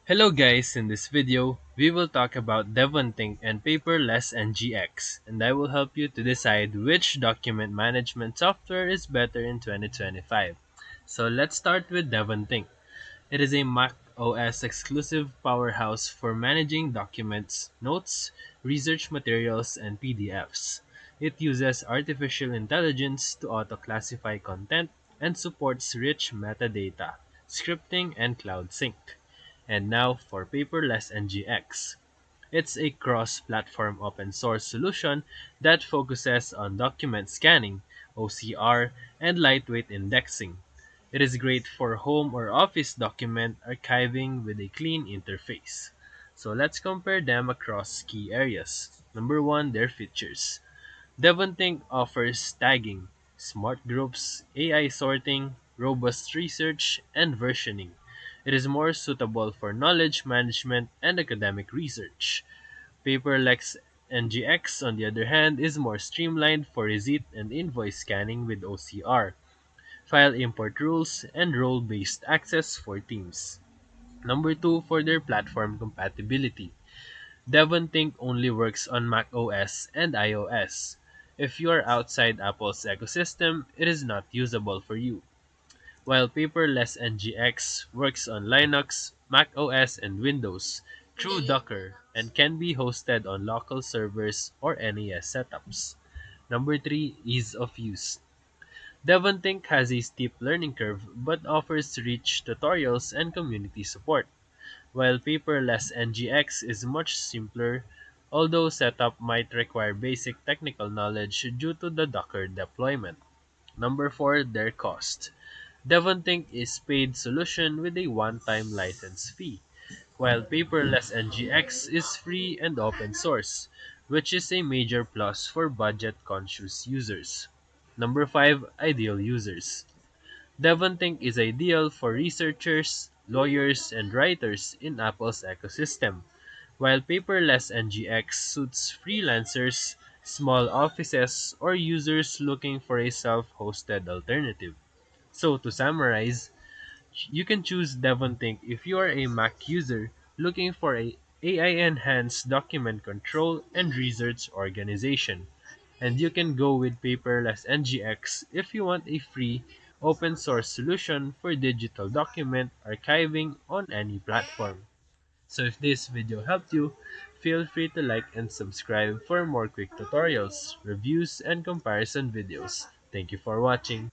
Hello guys, in this video, we will talk about Devonthink and Paperless-ngx, and I will help you to decide which document management software is better in 2025. So let's start with Devonthink. It is a Mac OS exclusive powerhouse for managing documents, notes, research materials, and PDFs. It uses artificial intelligence to auto-classify content and supports rich metadata, scripting, and cloud sync. And now for Paperless-ngx. It's a cross-platform open source solution that focuses on document scanning, OCR, and lightweight indexing. It is great for home or office document archiving with a clean interface. So let's compare them across key areas. Number one, their features. Devonthink offers tagging, smart groups, AI sorting, robust research, and versioning. It is more suitable for knowledge management and academic research. Paperlex NGX, on the other hand, is more streamlined for receipt and invoice scanning with OCR, file import rules, and role-based access for teams. Number 2 for their platform compatibility. Devonthink only works on Mac OS and iOS. If you are outside Apple's ecosystem, it is not usable for you. While Paperless-ngx works on Linux, Mac OS, and Windows through Docker and can be hosted on local servers or NAS setups. Number 3, ease of use. Devonthink has a steep learning curve but offers rich tutorials and community support, while Paperless-ngx is much simpler, although setup might require basic technical knowledge due to the Docker deployment. Number 4, their cost. Devonthink is paid solution with a one-time license fee, while Paperless-ngx is free and open source, which is a major plus for budget-conscious users. Number 5, ideal users. Devonthink is ideal for researchers, lawyers, and writers in Apple's ecosystem, while Paperless-ngx suits freelancers, small offices, or users looking for a self-hosted alternative. So to summarize, you can choose Devonthink if you are a Mac user looking for a AI-enhanced document control and research organization. And you can go with Paperless-ngx if you want a free, open source solution for digital document archiving on any platform. So if this video helped you, feel free to like and subscribe for more quick tutorials, reviews, and comparison videos. Thank you for watching.